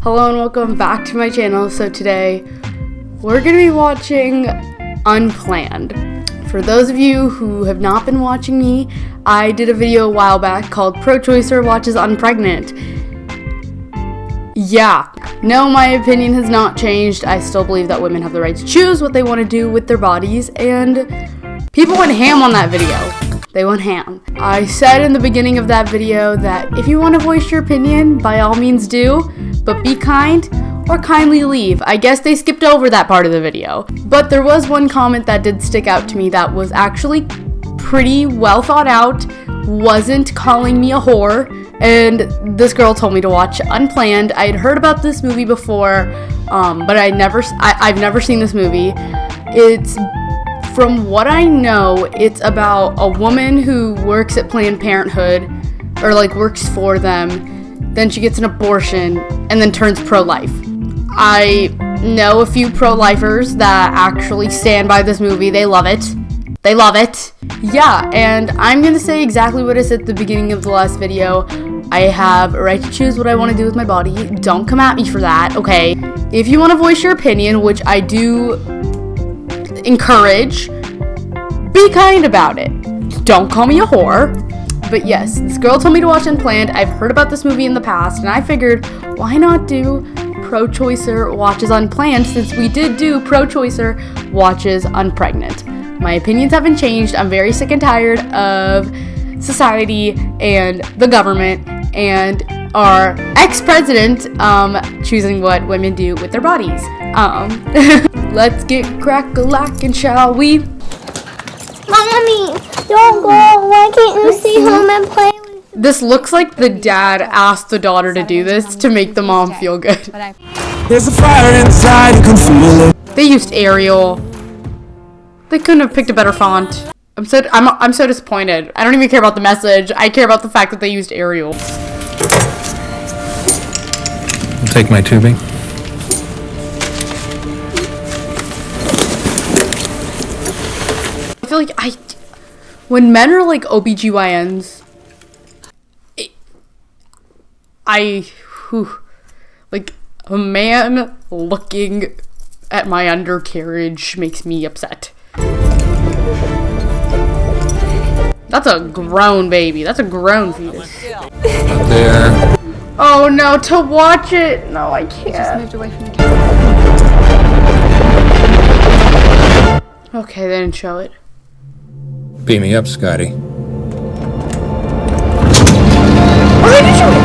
Hello and welcome back to my channel. So today we're going to be watching Unplanned. For those of you who have not been watching me, I did a video a while back called Pro-Choicer Watches Unpregnant. Yeah, no, my opinion has not changed. I still believe that women have the right to choose what they want to do with their bodies, and people went ham on that video. They went ham. I said in the beginning of that video that if you want to voice your opinion, by all means do, but be kind or kindly leave. I guess they skipped over that part of the video. But there was one comment that did stick out to me that was actually pretty well thought out, wasn't calling me a whore, and this girl told me to watch Unplanned. I had heard about this movie before, but I've never seen this movie. From what I know, it's about a woman who works at Planned Parenthood, or like works for them, then she gets an abortion, and then turns pro-life. I know a few pro-lifers that actually stand by this movie. They love it. They love it. Yeah, and I'm gonna say exactly what I said at the beginning of the last video. I have a right to choose what I want to do with my body. Don't come at me for that, okay? If you want to voice your opinion, which I do encourage, be kind about it. Don't call me a whore. But yes, this girl told me to watch Unplanned. I've heard about this movie in the past, and I figured, why not do Pro-Choicer Watches Unplanned, since we did do Pro-Choicer Watches Unpregnant. My opinions haven't changed. I'm very sick and tired of society and the government and our ex-president choosing what women do with their bodies. Let's get crack-a-lackin', shall we? Mommy, don't go. Why can't you stay home and play with me? This looks like the dad asked the daughter to do this to make the mom feel good. There's a fire inside, you can feel it. They used Arial. They couldn't have picked a better font. I'm so disappointed. I don't even care about the message. I care about the fact that they used Arial. Take my tubing. I feel like when men are like OBGYNs, like a man looking at my undercarriage makes me upset. That's a grown baby. That's a grown fetus. Out there. Oh no, to watch it. No, I can't. Just moved away from the camera. Okay, they didn't show it. Beam me up, Scotty. Oh, they did show it!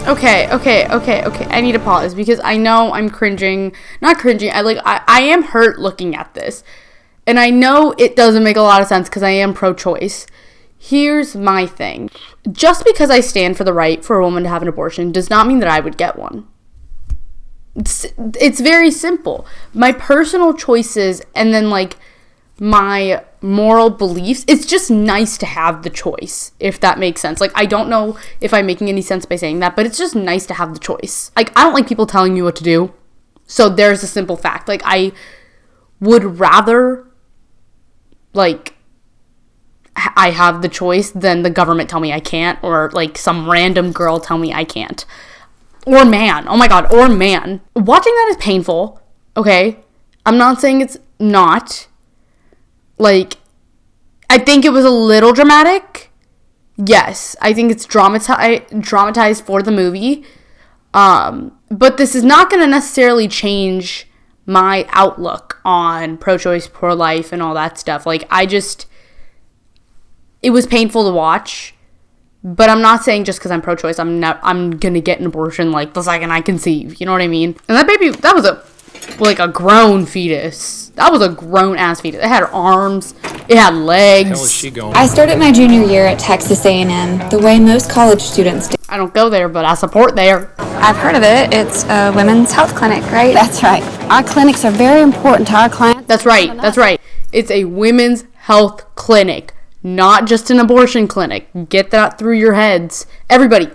Okay. I need to pause because I know I'm cringing. Not cringing. I am hurt looking at this. And I know it doesn't make a lot of sense because I am pro-choice. Here's my thing. Just because I stand for the right for a woman to have an abortion does not mean that I would get one. It's very simple. My personal choices and then like my moral beliefs, it's just nice to have the choice, if that makes sense. Like, I don't know if I'm making any sense by saying that, but it's just nice to have the choice. Like, I don't like people telling me what to do. So there's a simple fact. Like, I would rather, like, I have the choice than the government tell me I can't, or like some random girl tell me I can't. Or man. Oh my god, or man. Watching that is painful, okay? I'm not saying it's not. Like, I think it was a little dramatic. Yes, I think it's dramatized for the movie. But this is not going to necessarily change my outlook on pro-choice, pro-life, and all that stuff. Like, it was painful to watch. But I'm not saying just because I'm pro-choice, I'm going to get an abortion, like, the second I conceive. You know what I mean? And that baby, that was a grown fetus. That was a grown-ass fetus. It had arms. It had legs. Where the hell is she going? I started my junior year at Texas A&M, the way most college students do. I don't go there, but I support there. I've heard of it. It's a women's health clinic, right? That's right. Our clinics are very important to our clients. That's right. That's right. It's a women's health clinic, not just an abortion clinic. Get that through your heads. Everybody.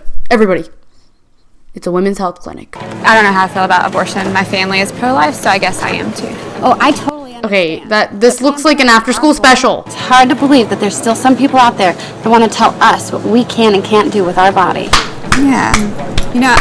It's a women's health clinic. I don't know how I feel about abortion. My family is pro-life, so I guess I am too. Oh, I totally understand. Okay, this looks like an after-school special. It's hard to believe that there's still some people out there that want to tell us what we can and can't do with our body. Yeah. You know,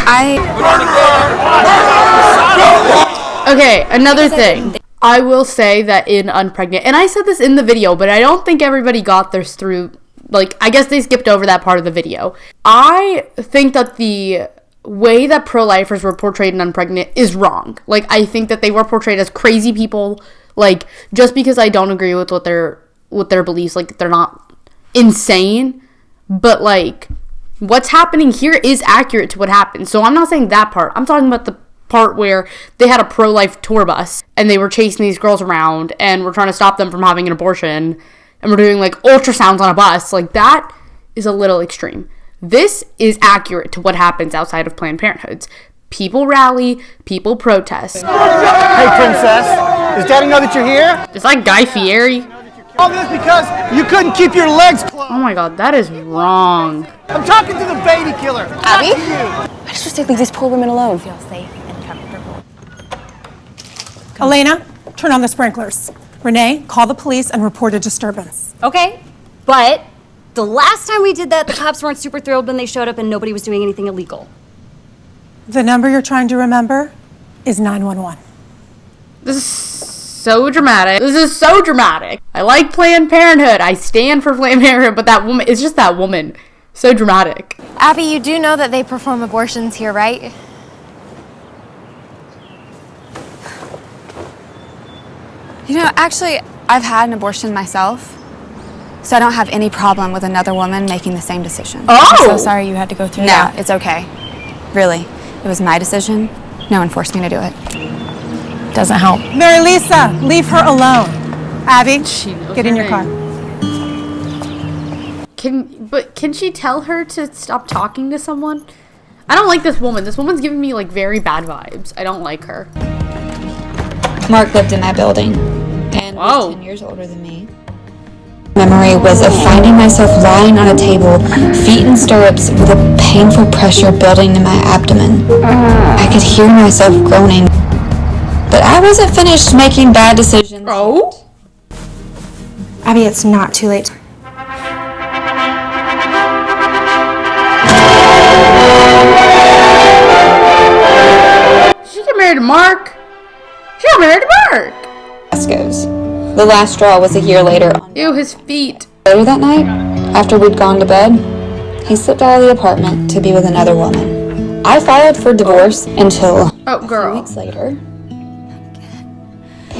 Okay, another thing. I will say that in Unpregnant, and I said this in the video, but I don't think everybody got this through, like, I guess they skipped over that part of the video. I think that the way that pro-lifers were portrayed in Unpregnant is wrong. Like, I think that they were portrayed as crazy people. Like, just because I don't agree with what their beliefs, like, they're not insane, but, like, what's happening here is accurate to what happened. So I'm not saying that part. I'm talking about the part where they had a pro-life tour bus and they were chasing these girls around and were trying to stop them from having an abortion and we're doing, like, ultrasounds on a bus. Like, that is a little extreme. This is accurate to what happens outside of Planned Parenthoods. People rally, people protest. Hey, princess, does Daddy know that you're here? Is that Guy Fieri? All this because you couldn't keep your legs closed. Oh my god, that is wrong. I'm talking to the baby killer. Abby? Not to you. I just say leave these poor women alone. Feel safe and comfortable. Elena, turn on the sprinklers. Renee, call the police and report a disturbance. Okay, but the last time we did that, the cops weren't super thrilled when they showed up and nobody was doing anything illegal. The number you're trying to remember is 911. This is so dramatic. This is so dramatic. I like Planned Parenthood. I stand for Planned Parenthood, but that woman, it's just that woman. So dramatic. Abby, you do know that they perform abortions here, right? You know, actually, I've had an abortion myself, so I don't have any problem with another woman making the same decision. Oh! I'm so sorry you had to go through that. No, it's okay. Really. It was my decision. No one forced me to do it. Doesn't help. Mary Lisa, leave her alone. Abby, get in your car. Can she tell her to stop talking to someone? I don't like this woman. This woman's giving me, like, very bad vibes. I don't like her. Mark lived in that building and Whoa. was 10 years older than me. Memory was of finding myself lying on a table, feet in stirrups, with a painful pressure building in my abdomen. I could hear myself groaning, but I wasn't finished making bad decisions. Oh? Abby, it's not too late. She got married to Mark. She got married to Mark. Goes. The last straw was a year later. Ew, his feet. Later that night, after we'd gone to bed, he slipped out of the apartment to be with another woman. I filed for divorce until Oh, a girl. few weeks later.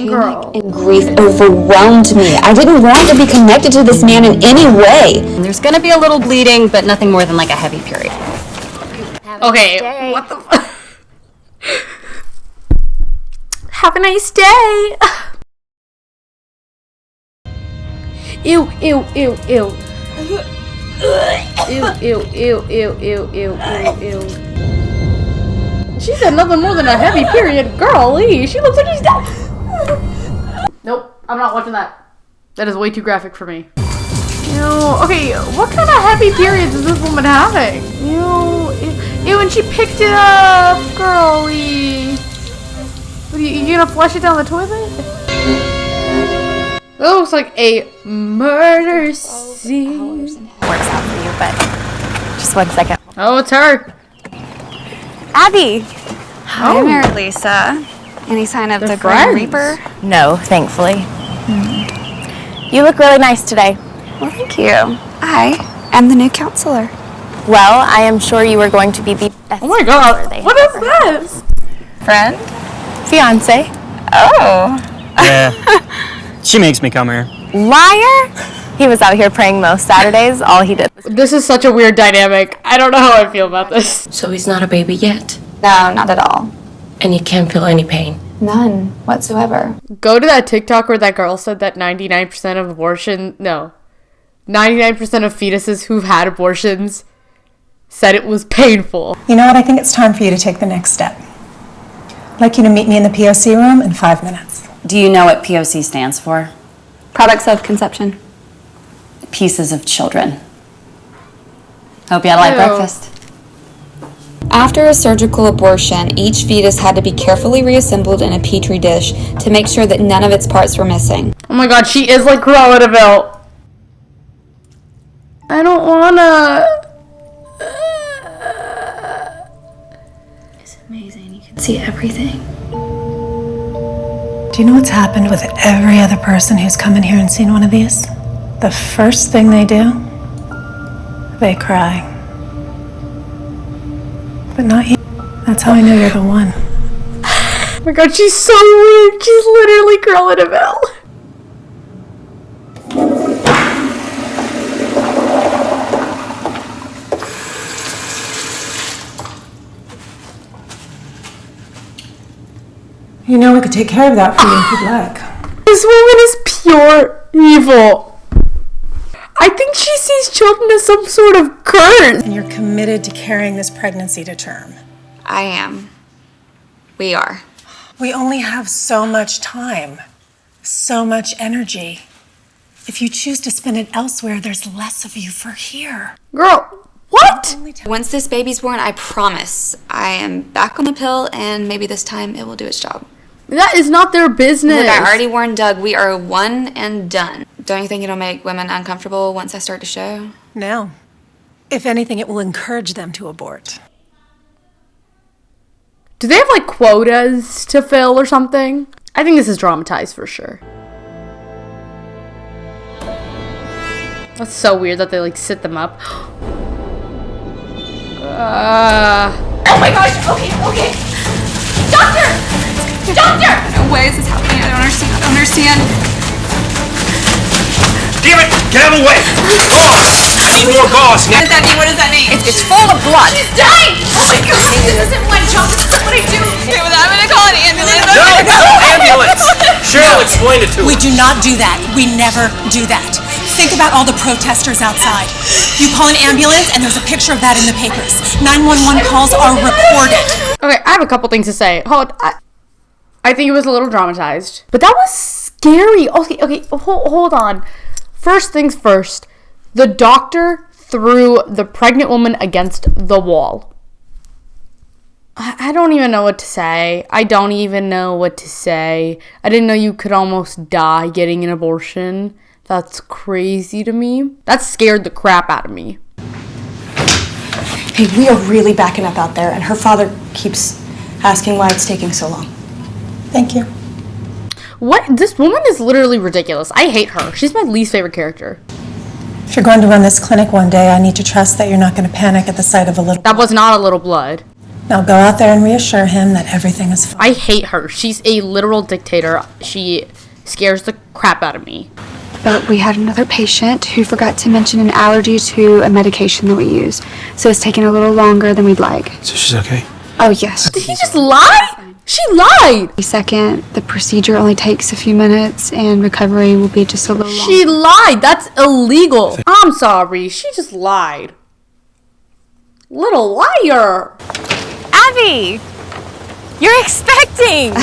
Girl. And grief overwhelmed me. I didn't want to be connected to this man in any way. There's gonna be a little bleeding, but nothing more than like a heavy period. Okay, what the fuck? Have a nice day. Ew, ew, ew, ew. Ew, ew, ew, ew, ew, ew, ew, ew. She said nothing more than a heavy period. Girlie, she looks like she's dead. Nope, I'm not watching that. That is way too graphic for me. Ew, okay, what kind of heavy periods is this woman having? Ew, ew, and she picked it up, girlie. What, you gonna flush it down the toilet? That looks like a murder scene. Works out for you, but just 1 second. Oh, it's her. Abby! Hi, Mary Lisa. Any sign of They're the Grim friends. Reaper? No, thankfully. You look really nice today. Well, thank you. I am the new counselor. Well, I am sure you are going to be the best. Oh my god, they what have is ever had. this? Friend? Fiance? Oh. Yeah. She makes me come here. Liar! He was out here praying most Saturdays. All he did was... This is such a weird dynamic. I don't know how I feel about this. So he's not a baby yet? No, not at all. And you can't feel any pain? None whatsoever. Go to that TikTok where that girl said that 99% of 99% of fetuses who've had abortions said it was painful. You know what? I think it's time for you to take the next step. I'd like you to meet me in the POC room in 5 minutes. Do you know what POC stands for? Products of conception. Pieces of children. Hope you had a light Ew. breakfast. After a surgical abortion, each fetus had to be carefully reassembled in a petri dish to make sure that none of its parts were missing. Oh my god, she is like Cruella de Vil. I don't wanna. It's amazing. You can see everything. Do you know what's happened with every other person who's come in here and seen one of these? The first thing they do, they cry. But not you. That's how I know you're the one. Oh my god, she's so weird. She's literally Cruella de Vil. You know we could take care of that for you if you'd like. This woman is pure evil. I think she sees children as some sort of curse. And you're committed to carrying this pregnancy to term. I am. We are. We only have so much time, so much energy. If you choose to spend it elsewhere, there's less of you for here. Girl, what? Once this baby's born, I promise I am back on the pill, and maybe this time it will do its job. That is not their business. Look, I already warned Doug, we are one and done. Don't you think it'll make women uncomfortable once I start to show? No. If anything, it will encourage them to abort. Do they have like quotas to fill or something? I think this is dramatized for sure. That's so weird that they like sit them up. Oh my gosh, okay. Doctor! No way is this happening. I don't understand. Damn it! Get out of the way! Gauze! I need more gauze. What does that mean? It's full of blood. She's dying! Oh my god! This isn't my job. This isn't what I do. Okay, well, I'm gonna call an ambulance. No ambulance! Cheryl explained it to We us. do not do that. We never do that. Think about all the protesters outside. You call an ambulance and there's a picture of that in the papers. 911 calls are recorded. Okay, I have a couple things to say. I think it was a little dramatized, but that was scary. Okay, hold on. First things first, the doctor threw the pregnant woman against the wall. I don't even know what to say. I didn't know you could almost die getting an abortion. That's crazy to me. That scared the crap out of me. Hey, we are really backing up out there, and her father keeps asking why it's taking so long. Thank you. What? This woman is literally ridiculous. I hate her. She's my least favorite character. If you're going to run this clinic one day, I need to trust that you're not going to panic at the sight of a little... That was not a little blood. Now go out there and reassure him that everything is fine. I hate her. She's a literal dictator. She scares the crap out of me. But we had another patient who forgot to mention an allergy to a medication that we use. So it's taking a little longer than we'd like. So she's okay? Oh, yes. Did he just lie? She lied! Second, the procedure only takes a few minutes and recovery will be just a little longer. She lied! That's illegal! I'm sorry, she just lied. Little liar! Abby! You're expecting!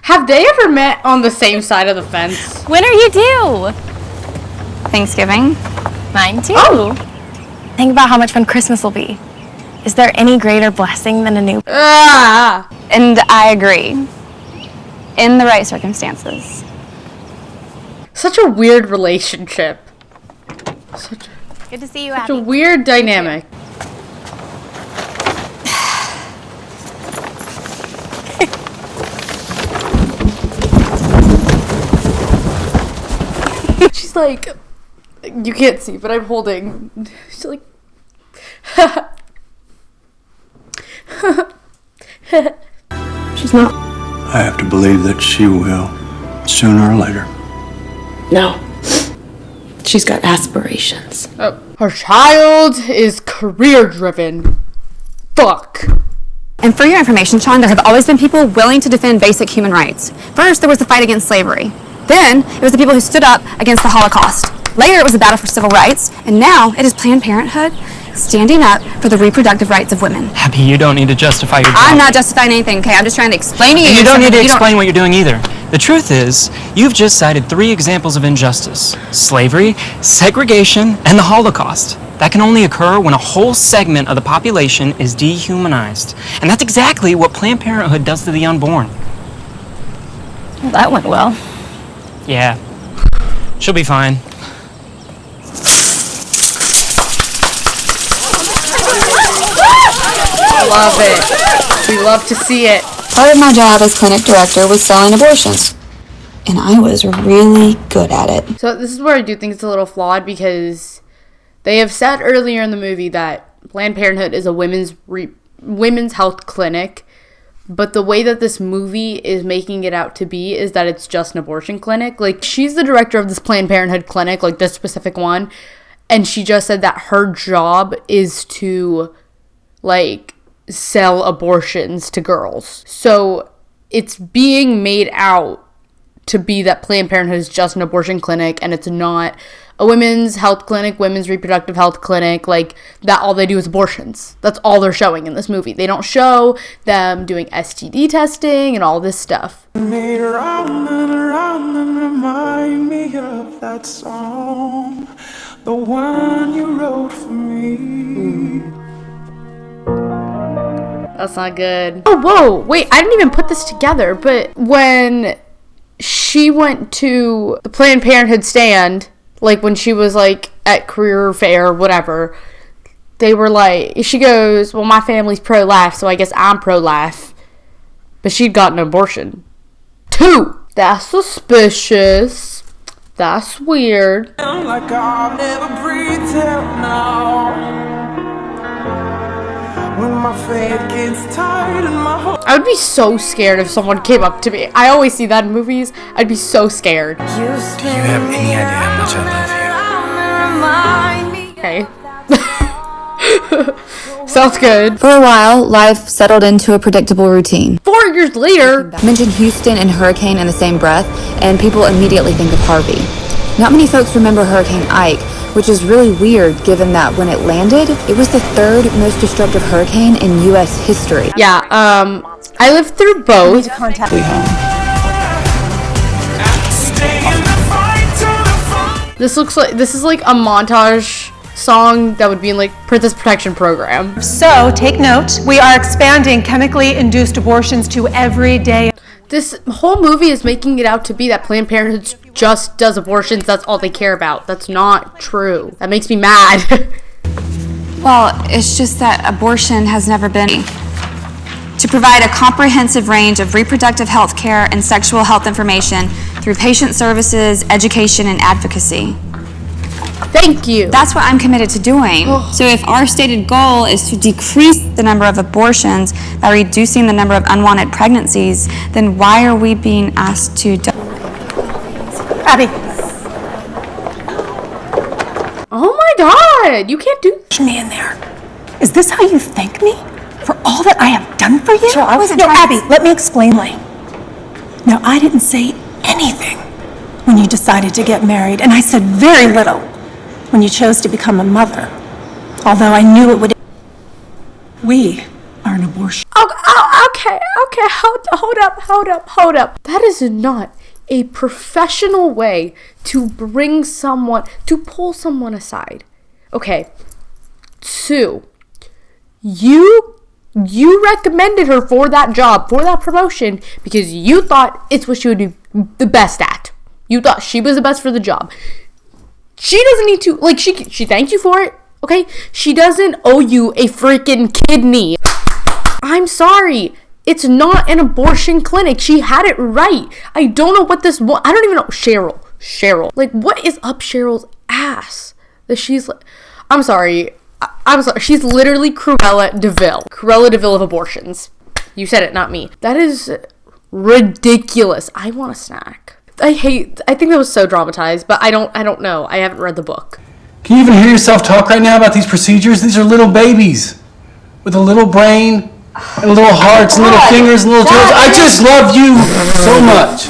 Have they ever met on the same side of the fence? When are you due? Thanksgiving. Mine too. Oh. Think about how much fun Christmas will be. Is there any greater blessing than a new... And I agree. In the right circumstances. Such a weird relationship. Good to see you, Such a Abby. weird dynamic. She's like, you can't see, but I'm holding. She's like, She's not. I have to believe that she will, sooner or later. No. She's got aspirations. oh, her child is career driven. Fuck. And for your information, Sean, there have always been people willing to defend basic human rights. First, there was the fight against slavery. Then, it was the people who stood up against the Holocaust. Later, it was the battle for civil rights. And now, it is Planned Parenthood standing up for the reproductive rights of women. Abby, you don't need to justify your job. I'm not justifying anything, okay? I'm just trying to explain to you. And you don't need to explain what you're doing either. The truth is, you've just cited 3 examples of injustice: slavery, segregation, and the Holocaust. That can only occur when a whole segment of the population is dehumanized. And that's exactly what Planned Parenthood does to the unborn. Well, that went well. Yeah, she'll be fine. Love it. We love to see it. Part of my job as clinic director was selling abortions, and I was really good at it. So this is where I do think it's a little flawed, because they have said earlier in the movie that Planned Parenthood is a women's health clinic, but the way that this movie is making it out to be is that it's just an abortion clinic. Like, she's the director of this Planned Parenthood clinic, like this specific one, and she just said that her job is to, like, sell abortions to girls. So it's being made out to be that Planned Parenthood is just an abortion clinic, and it's not a women's health clinic, women's reproductive health clinic, like that. All they do is abortions. That's all they're showing in this movie. They don't show them doing STD testing and all this stuff. Me round and around and remind me of that song, the one you wrote for me. That's not good. Oh, whoa, wait, I didn't even put this together, but when she went to the Planned Parenthood stand, like when she was like at career fair or whatever, they were like, she goes, well, my family's pro-life, so I guess I'm pro-life. But she'd gotten an abortion. 2. That's suspicious. That's weird. Like I'll never breathe till now. When my faith gets tired and my heart. I would be so scared if someone came up to me. I always see that in movies. I'd be so scared. Do you have any idea how much I love you? Okay. Sounds good. For a while, life settled into a predictable routine. 4 years later. Mention Houston and hurricane in the same breath, and people immediately think of Harvey. Not many folks remember Hurricane Ike, which is really weird given that when it landed, it was the 3rd most destructive hurricane in U.S. history. Yeah, I lived through both. This is like a montage song that would be in like Princess Protection Program. So, take note, we are expanding chemically induced abortions to every day. This whole movie is making it out to be that Planned Parenthood just does abortions. That's all they care about. That's not true. That makes me mad. Well, it's just that abortion has never been to provide a comprehensive range of reproductive health care and sexual health information through patient services, education, and advocacy. Thank you. That's what I'm committed to doing. So if our stated goal is to decrease the number of abortions by reducing the number of unwanted pregnancies, then why are we being asked to Abby. Oh my God, you can't do me in there. Is this how you thank me for all that I have done for you? Sure, I wasn't No, trying Abby, let me explain. Now, I didn't say anything when you decided to get married, and I said very little when you chose to become a mother. Although I knew it would. We are an abortion. Okay, hold up. That is not a professional way to pull someone aside. Okay, Sue, you recommended her for that job, for that promotion, because you thought it's what she would be the best at. You thought she was the best for the job. She doesn't need to, like, she thanked you for it, okay? She doesn't owe you a freaking kidney. I'm sorry. It's not an abortion clinic. She had it right. I don't know what this was. I don't even know. Cheryl. Like, what is up Cheryl's ass? That she's like, I'm sorry. She's literally Cruella DeVille of abortions. You said it, not me. That is ridiculous. I want a snack. I think that was so dramatized, but I don't know. I haven't read the book. Can you even hear yourself talk right now about these procedures? These are little babies with a little brain and little hearts and little fingers and little toes. I just love you so much.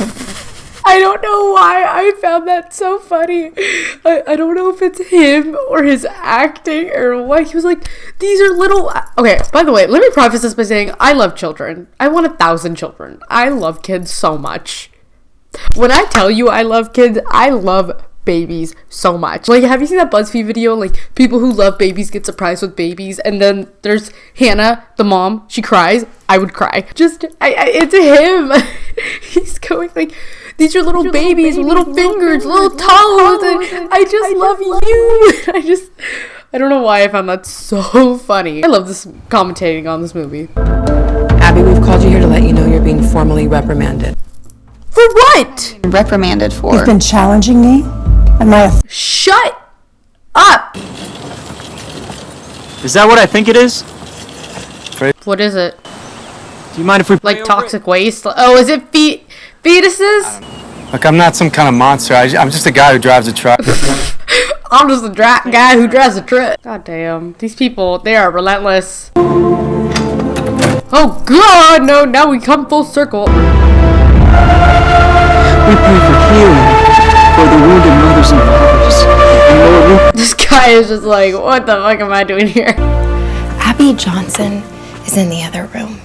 I don't know why I found that so funny. I don't know if it's him or his acting or what. He was like, these are little... Okay, by the way, let me preface this by saying I love children. I want 1,000 children. I love kids so much. When I tell you I love kids, I love babies so much. Like, have you seen that BuzzFeed video? Like, people who love babies get surprised with babies. And then there's Hannah, the mom. She cries. I would cry. Just, it's him. He's going like, these are little babies with little fingers, little toes. And I just love you. I don't know why I found that so funny. I love this commentating on this movie. Abby, we've called you here to let you know you're being formally reprimanded. For what? Reprimanded for. You've been challenging me? Am I Shut up! Is that what I think it is? What is it? Do you mind if we play like toxic waste? Oh, is it fetuses? Look, I'm not some kind of monster. I'm just a guy who drives a truck. I'm just a guy who drives a truck. God damn. These people, they are relentless. Oh God, no, now we come full circle. We pray for healing for the wounded mothers and fathers. And Lord, this guy is just like, what the fuck am I doing here? Abby Johnson is in the other room.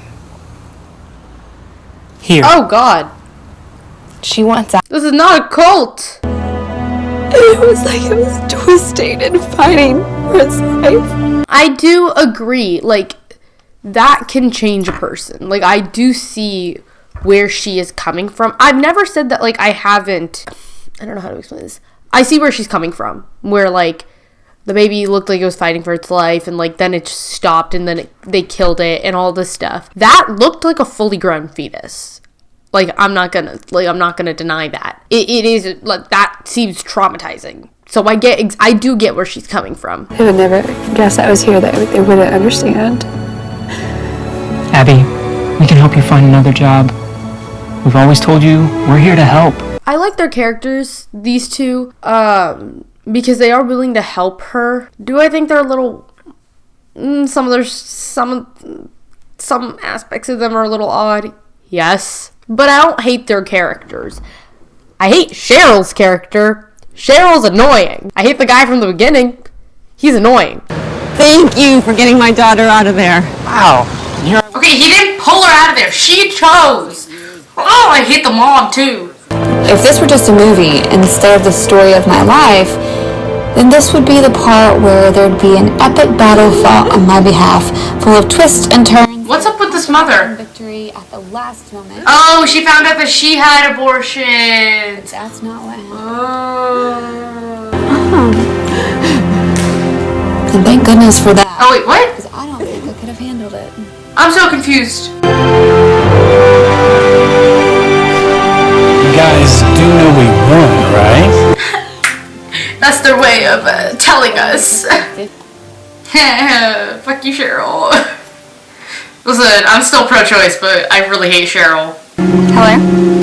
Here. Oh God. She wants out. This is not a cult. It was like it was twisting and fighting for its life. I do agree. Like, that can change a person. Like, I do see where she is coming from. I've never said that, like, I don't know how to explain this. I see where she's coming from. Where, like, the baby looked like it was fighting for its life, and, like, then it just stopped, and then they killed it, and all this stuff. That looked like a fully grown fetus. Like, I'm not gonna deny that. It is, like, that seems traumatizing. So I do get where she's coming from. I would never guess I was here that they wouldn't understand. Abby, we can help you find another job. We've always told you we're here to help. I like their characters, these two, because they are willing to help her. Do I think they're a little... Some aspects of them are a little odd. Yes. But I don't hate their characters. I hate Cheryl's character. Cheryl's annoying. I hate the guy from the beginning. He's annoying. Thank you for getting my daughter out of there. Wow. Okay, he didn't pull her out of there. She chose. Oh, I hate the mom too. If this were just a movie instead of the story of my life, then this would be the part where there'd be an epic battle fought on my behalf, full of twists and turns. What's up with this mother? Victory at the last moment. Oh, she found out that she had abortion. That's not what happened. And thank goodness for that. Oh wait, what? Because I don't think I could have handled it. I'm so confused. You guys do know we won, right? That's their way of telling us. Fuck you, Cheryl. Listen, I'm still pro-choice, but I really hate Cheryl. Hello?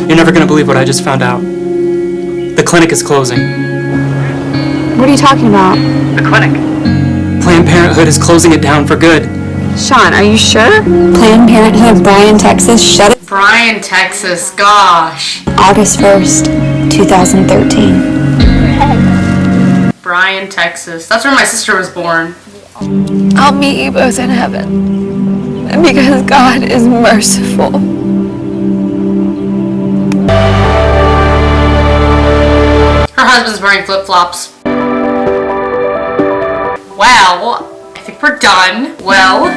You're never gonna believe what I just found out. The clinic is closing. What are you talking about? The clinic. Planned Parenthood is closing it down for good. Sean, are you sure? Planned Parenthood, Bryan, Texas, shut it. Bryan, Texas, gosh. August 1st, 2013. Bryan, Texas. That's where my sister was born. I'll meet you both in heaven. Because God is merciful. Her husband's wearing flip-flops. Well, I think we're done. Well,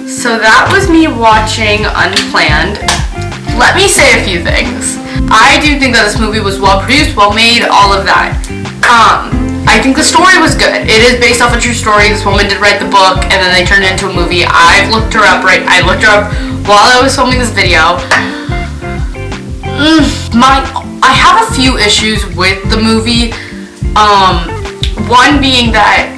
so that was me watching Unplanned. Let me say a few things. I do think that this movie was well produced, well made, all of that. I think the story was good. It is based off a true story. This woman did write the book, and then they turned it into a movie. I looked her up while I was filming this video. I have a few issues with the movie. One being that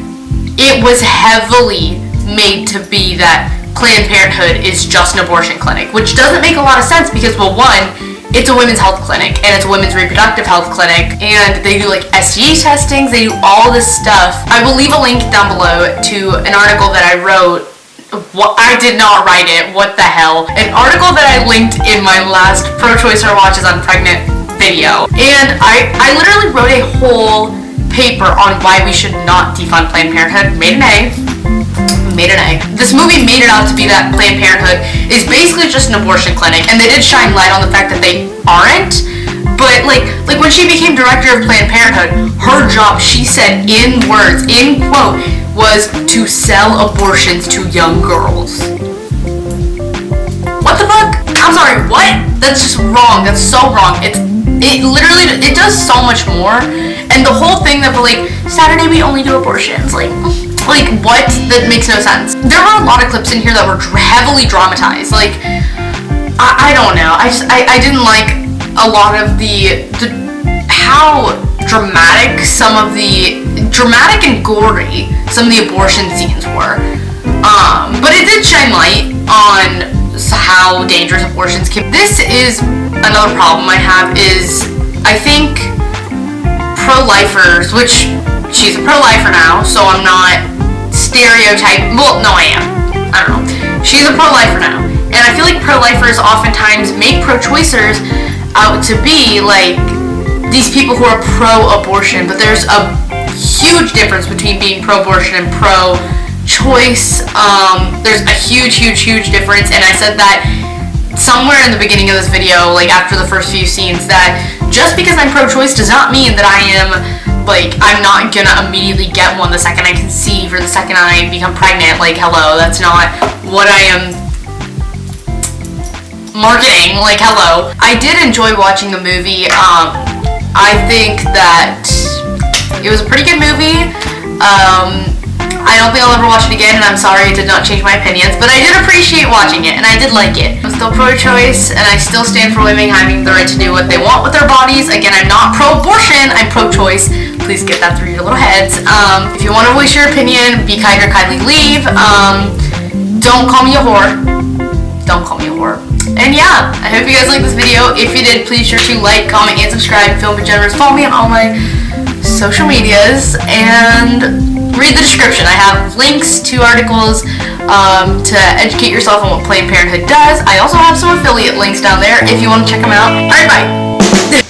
it was heavily made to be that Planned Parenthood is just an abortion clinic, which doesn't make a lot of sense because, well, one, it's a women's health clinic, and it's a women's reproductive health clinic, and they do, like, STD testings, they do all this stuff. I will leave a link down below to an article that I wrote. I did not write it, what the hell. An article that I linked in my last Pro-Choice Our Watches on Pregnant video. And I literally wrote a whole paper on why we should not defund Planned Parenthood. Made an A. This movie made it out to be that Planned Parenthood is basically just an abortion clinic, and they did shine light on the fact that they aren't, But like when she became director of Planned Parenthood, her job, she said in words, in quote, was to sell abortions to young girls. What the fuck? I'm sorry, what? That's just wrong. That's so wrong. It literally, it does so much more. And the whole thing that like, Saturday we only do abortions, like what? That makes no sense. There were a lot of clips in here that were heavily dramatized. Like, I don't know. I didn't like a lot of the how dramatic and gory some of the abortion scenes were. But it did shine light on how dangerous abortions can be. This is another problem I have is I think pro-lifers, which she's a pro-lifer now, so I'm not stereotyping. Well, no, I am. I don't know. She's a pro-lifer now. And I feel like pro-lifers oftentimes make pro-choicers out to be like these people who are pro-abortion, but there's a huge difference between being pro-abortion and pro-choice. There's a huge difference, and I said that somewhere in the beginning of this video, like after the first few scenes, that just because I'm pro-choice does not mean that I am, like, I'm not gonna immediately get one the second I conceive or the second I become pregnant. Like, hello, that's not what I am marketing. Like, hello. I did enjoy watching the movie. I think that it was a pretty good movie. I don't think I'll ever watch it again, and I'm sorry it did not change my opinions, but I did appreciate watching it, and I did like it. I'm still pro-choice, and I still stand for women having the right to do what they want with their bodies. Again, I'm not pro-abortion, I'm pro-choice. Please get that through your little heads. If you want to voice your opinion, be kind or kindly leave. Don't call me a whore. Don't call me a whore. And yeah, I hope you guys liked this video. If you did, please sure to like, comment, and subscribe. Feel me generous. Follow me on all my social medias, and read the description. I have links to articles to educate yourself on what Planned Parenthood does. I also have some affiliate links down there if you want to check them out. Alright, bye!